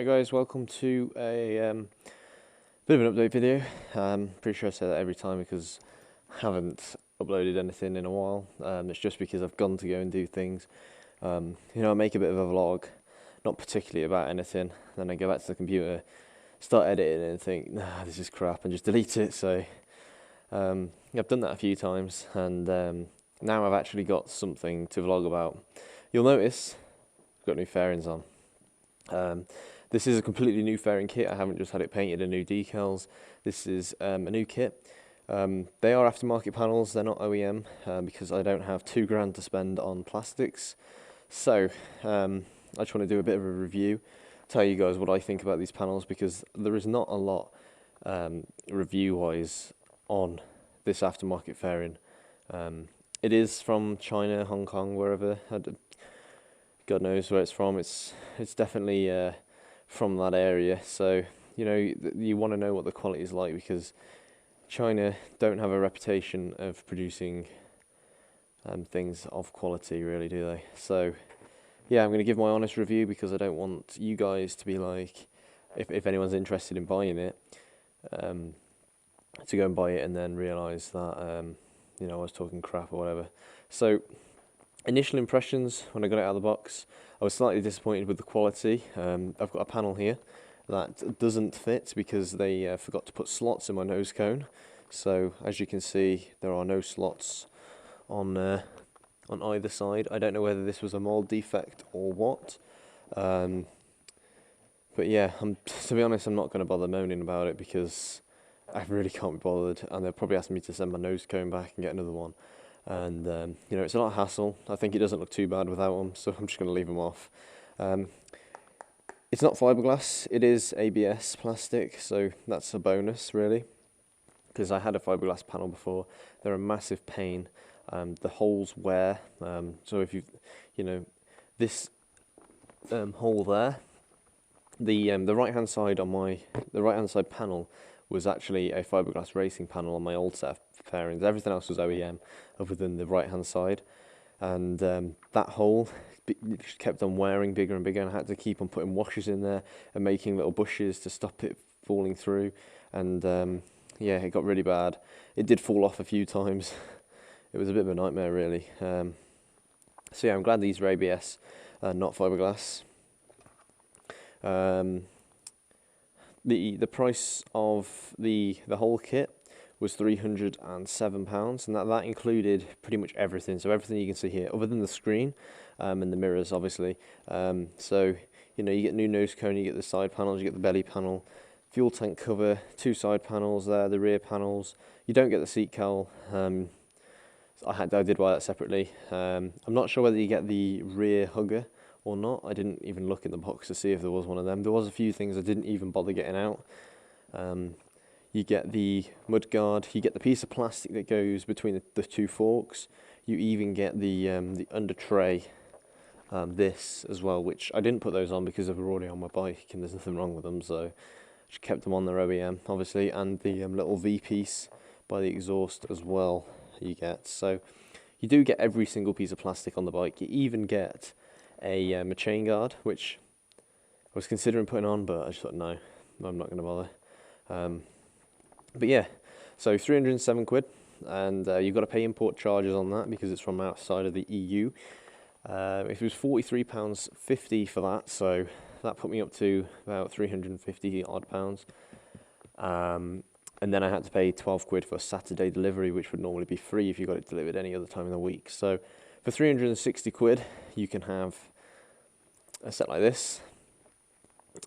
Hi guys, welcome to a bit of an update video. Pretty sure I say that every time because I haven't uploaded anything in a while. It's just because I've gone to go and do things. I make a bit of a vlog, not particularly about anything. Then I go back to the computer, start editing and think, nah, this is crap, and just delete it. So I've done that a few times, and now I've actually got something to vlog about. You'll notice I've got new fairings on. This is a completely new fairing kit. I haven't just had it painted and new decals. This is a new kit. They are aftermarket panels, they're not OEM, because I don't have £2 to spend on plastics. So I just want to do a bit of a review, tell you guys what I think about these panels, because there is not a lot review wise on this aftermarket fairing. It is from China, Hong Kong, wherever. God knows where it's from. It's definitely from that area. So you want to know what the quality is like, because China don't have a reputation of producing things of quality, really, do they? So yeah, I'm going to give my honest review, because I don't want you guys to be like, if anyone's interested in buying it, to go and buy it and then realise that I was talking crap or whatever. So initial impressions when I got it out of the box, I was slightly disappointed with the quality. I've got a panel here that doesn't fit because they forgot to put slots in my nose cone. So as you can see, there are no slots on either side. I don't know whether this was a mould defect or what. But yeah, to be honest, I'm not going to bother moaning about it, because I really can't be bothered, and they'll probably ask me to send my nose cone back and get another one. And it's a lot of hassle. I think it doesn't look too bad without them, so I'm just going to leave them off. It's not fiberglass, it is ABS plastic, so that's a bonus, really, because I had a fiberglass panel before. They're a massive pain. The holes wear, so if this hole there, the right hand side panel was actually a fiberglass racing panel on my old set of fairings. Everything else was OEM other than the right hand side, and that hole just kept on wearing bigger and bigger, and I had to keep on putting washers in there and making little bushes to stop it falling through. And yeah, it got really bad. It did fall off a few times. It was a bit of a nightmare, really. So yeah, I'm glad these are ABS, not fiberglass. The price of the whole kit was £307, and that included pretty much everything. So everything you can see here, other than the screen and the mirrors, obviously. So you get new nose cone, you get the side panels, you get the belly panel, fuel tank cover, 2 side panels there, the rear panels. You don't get the seat cowl. I did buy that separately. I'm not sure whether you get the rear hugger or not. I didn't even look in the box to see if there was one of them. There was a few things I didn't even bother getting out. You get the mud guard, you get the piece of plastic that goes between the 2 forks. You even get the under tray, this as well, which I didn't put those on because they were already on my bike and there's nothing wrong with them, so I just kept them on their OEM, obviously. And the little V piece by the exhaust as well you get. So you do get every single piece of plastic on the bike. You even get a chain guard, which I was considering putting on, but I just thought, no, I'm not going to bother. But yeah, so £307, and you've got to pay import charges on that because it's from outside of the EU. It was £43.50 for that, so that put me up to about 350 odd pounds. And then I had to pay £12 for a Saturday delivery, which would normally be free if you got it delivered any other time in the week. So for £360, you can have a set like this.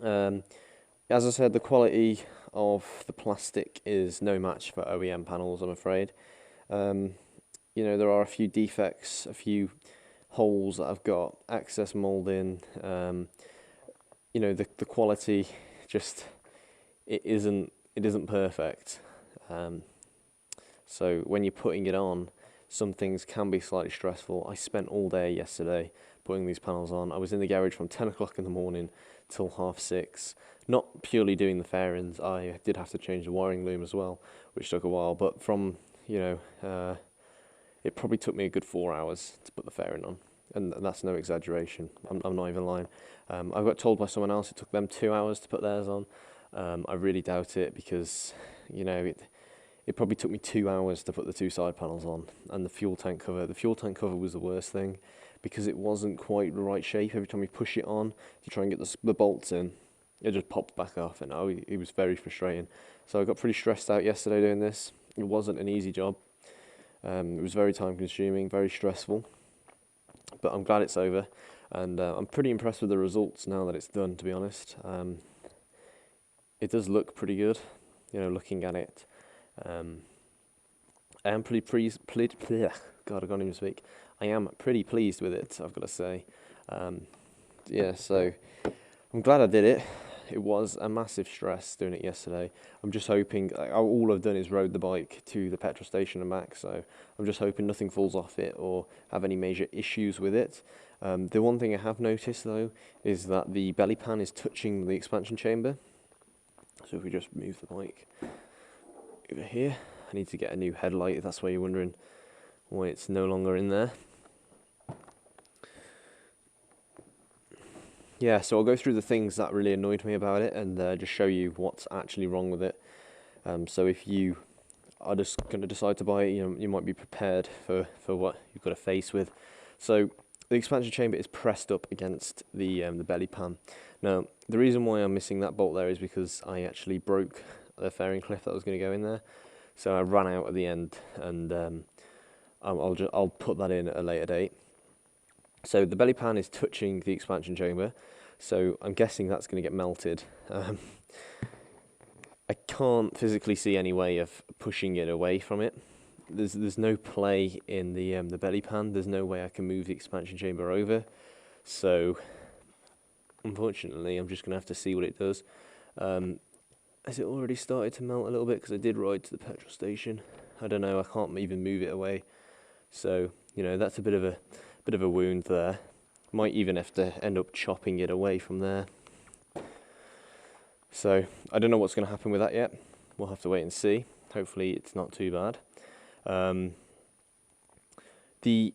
As I said, the quality of the plastic is no match for OEM panels, I'm afraid. There are a few defects, a few holes that I've got, excess moulding. The quality just it isn't perfect. So when you're putting it on, some things can be slightly stressful. I spent all day yesterday putting these panels on. I was in the garage from 10 o'clock in the morning till 6:30, not purely doing the fairings. I did have to change the wiring loom as well, which took a while, but from it probably took me a good 4 hours to put the fairing on. and that's no exaggeration. I'm not even lying. I got told by someone else it took them 2 hours to put theirs on. I really doubt it, because it probably took me 2 hours to put the two side panels on, and the fuel tank cover. The fuel tank cover was the worst thing, because it wasn't quite the right shape. Every time you push it on to try and get the bolts in, it just popped back off, and it was very frustrating. So I got pretty stressed out yesterday doing this. It wasn't an easy job. It was very time consuming, very stressful, but I'm glad it's over, and I'm pretty impressed with the results now that it's done, to be honest. It does look pretty good, looking at it. I am pretty pleased. God, I can't even speak. I am pretty pleased with it, I've got to say. Yeah, so I'm glad I did it. It was a massive stress doing it yesterday. I'm just hoping, all I've done is rode the bike to the petrol station and back, so I'm just hoping nothing falls off it or have any major issues with it. The one thing I have noticed though is that the belly pan is touching the expansion chamber. So if we just move the bike over here, I need to get a new headlight, if that's why you're wondering why it's no longer in there. Yeah, so I'll go through the things that really annoyed me about it, and just show you what's actually wrong with it. So if you are just going to decide to buy it, you might be prepared for what you've got to face with. So the expansion chamber is pressed up against the belly pan. Now, the reason why I'm missing that bolt there is because I actually broke the fairing clip that was going to go in there. So I ran out at the end, and I'll put that in at a later date. So the belly pan is touching the expansion chamber, so I'm guessing that's going to get melted. I can't physically see any way of pushing it away from it. There's no play in the belly pan. There's no way I can move the expansion chamber over. So unfortunately, I'm just going to have to see what it does. Has it already started to melt a little bit? Because I did ride to the petrol station. I don't know. I can't even move it away. So that's a bit of a wound there. Might even have to end up chopping it away from there. So I don't know what's going to happen with that yet. We'll have to wait and see. Hopefully it's not too bad. The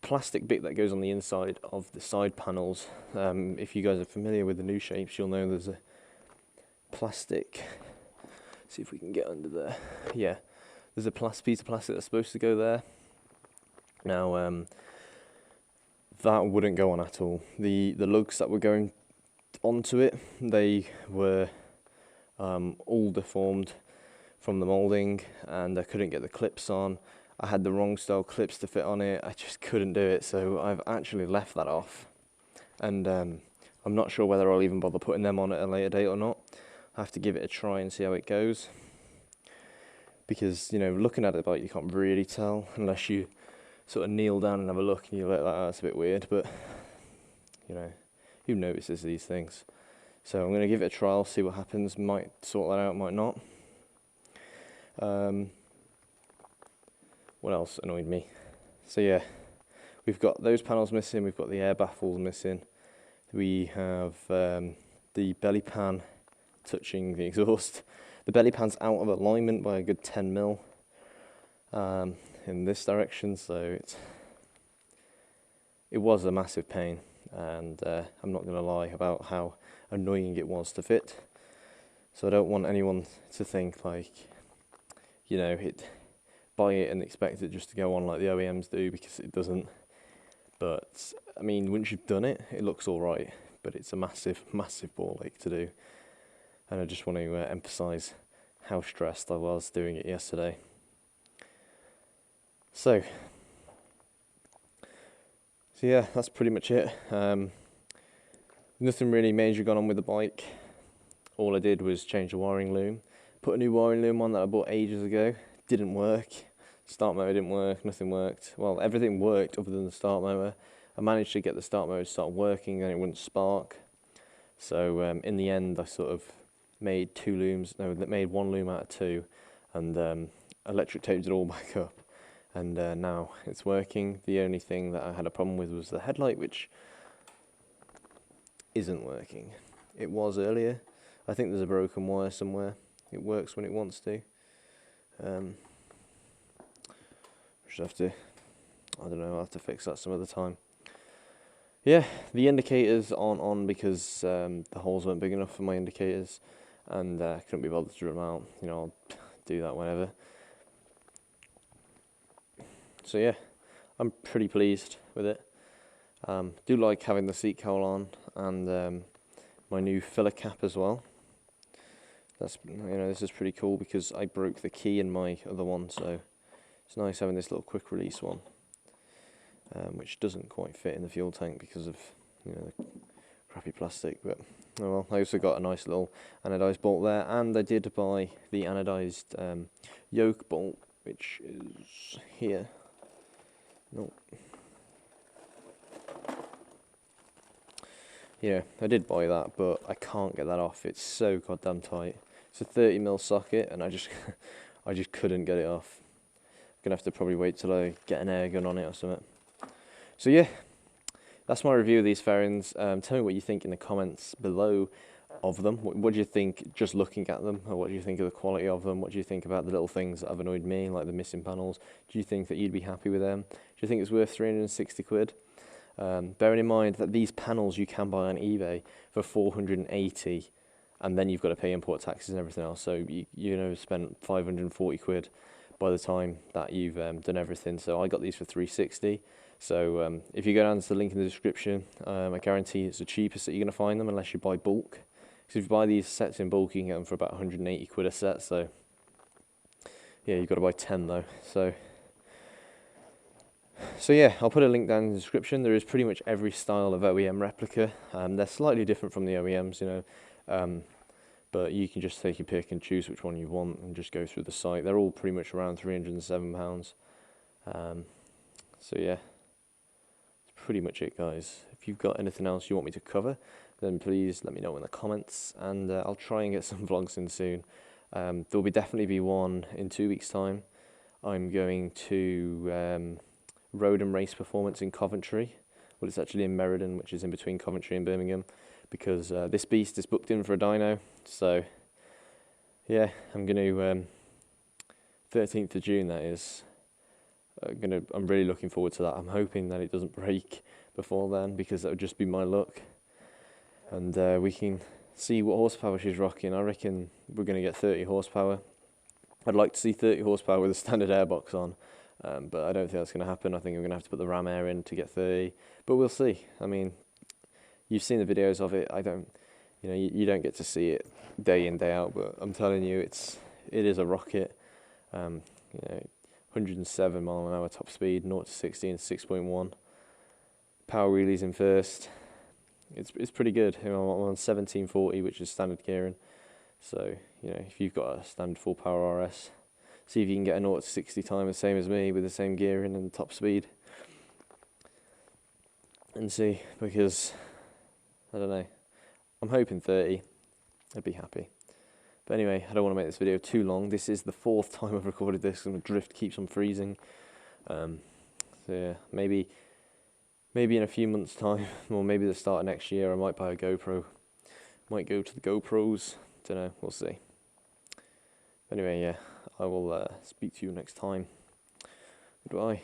plastic bit that goes on the inside of the side panels, if you guys are familiar with the new shapes, you'll know there's a plastic. See if we can get under there. Yeah, there's a piece of plastic that's supposed to go there. Now, that wouldn't go on at all. The lugs that were going onto it, they were all deformed from the moulding, and I couldn't get the clips on. I had the wrong style clips to fit on it. I just couldn't do it, so I've actually left that off. And I'm not sure whether I'll even bother putting them on at a later date or not. I have to give it a try and see how it goes. Because, looking at the bike, you can't really tell unless you sort of kneel down and have a look, and you're like, that's a bit weird, but who notices these things? So I'm going to give it a trial, see what happens. Might sort that out, might not. What else annoyed me? So yeah, we've got those panels missing, we've got the air baffles missing, we have the belly pan touching the exhaust. The belly pan's out of alignment by a good 10 mil in this direction, so it was a massive pain, and I'm not going to lie about how annoying it was to fit. So I don't want anyone to think like, buy it and expect it just to go on like the OEMs do, because it doesn't. But I mean, once you've done it, it looks all right, but it's a massive, massive ball ache to do. And I just want to emphasise how stressed I was doing it yesterday. So yeah, that's pretty much it. Nothing really major gone on with the bike. All I did was change the wiring loom. Put a new wiring loom on that I bought ages ago. Didn't work. Start motor didn't work. Nothing worked. Well, everything worked other than the start motor. I managed to get the start motor to start working, and it wouldn't spark. So in the end, I sort of made made one loom out of two, and electric taped it all back up. And now it's working. The only thing that I had a problem with was the headlight, which isn't working. It was earlier. I think there's a broken wire somewhere. It works when it wants to. Just have to, I don't know, I'll have to fix that some other time. Yeah, the indicators aren't on because the holes weren't big enough for my indicators, and I couldn't be bothered to drill them out. You know, I'll do that whenever. So yeah, I'm pretty pleased with it. Do like having the seat cowl on, and my new filler cap as well. That's, you know, this is pretty cool because I broke the key in my other one, so it's nice having this little quick release one, which doesn't quite fit in the fuel tank because of, you know, the crappy plastic. But oh well. I also got a nice little anodized bolt there, and I did buy the anodized yoke bolt, which is here. No. Yeah, I did buy that, but I can't get that off. It's so goddamn tight. It's a 30mm socket, and I just couldn't get it off. Gonna have to probably wait till I get an air gun on it or something. So yeah, that's my review of these fairings. Tell me what you think in the comments below of them. What do you think just looking at them? Or what do you think of the quality of them? What do you think about the little things that have annoyed me, like the missing panels? Do you think that you'd be happy with them? Do you think it's worth 360 quid? Bearing in mind that these panels you can buy on eBay for 480, and then you've got to pay import taxes and everything else. So you know spent 540 quid by the time that you've done everything. So I got these for 360. So if you go down to the link in the description, I guarantee it's the cheapest that you're going to find them unless you buy bulk. Because if you buy these sets in bulk, you can get them for about 180 quid a set. So yeah, you've got to buy 10 though. So yeah, I'll put a link down in the description. There is pretty much every style of OEM replica. They're slightly different from the OEMs, you know, but you can just take your pick and choose which one you want and just go through the site. They're all pretty much around £307. So yeah, that's pretty much it, guys. If you've got anything else you want me to cover, then please let me know in the comments, and I'll try and get some vlogs in soon. There'll definitely be one in 2 weeks' time. I'm going to road and race performance in Coventry. Well, it's actually in Meriden, which is in between Coventry and Birmingham, because this beast is booked in for a dyno. So yeah, I'm going to 13th of June, that is. I'm really looking forward to that. I'm hoping that it doesn't break before then, because that would just be my luck. And we can see what horsepower she's rocking. I reckon we're going to get 30 horsepower. I'd like to see 30 horsepower with a standard airbox on, but I don't think that's going to happen. I think I'm going to have to put the Ram Air in to get 30, but we'll see. I mean, you've seen the videos of it. I don't, you know, you don't get to see it day in, day out, but I'm telling you, it is a rocket. You know, 107 mile an hour top speed, 0 to 60 in 6.1. Power wheelies in first. It's pretty good. You know, I'm on 1740, which is standard gearing. So, you know, if you've got a standard full power RS, see if you can get a 0 to 60 time the same as me with the same gearing and top speed. And see, because, I don't know, I'm hoping 30, I'd be happy. But anyway, I don't want to make this video too long. This is the 4th time I've recorded this, and the drift keeps on freezing. So yeah, maybe in a few months' time, or maybe the start of next year, I might buy a GoPro. Might go to the GoPros. Don't know. We'll see. But anyway, yeah, I will speak to you next time. Goodbye.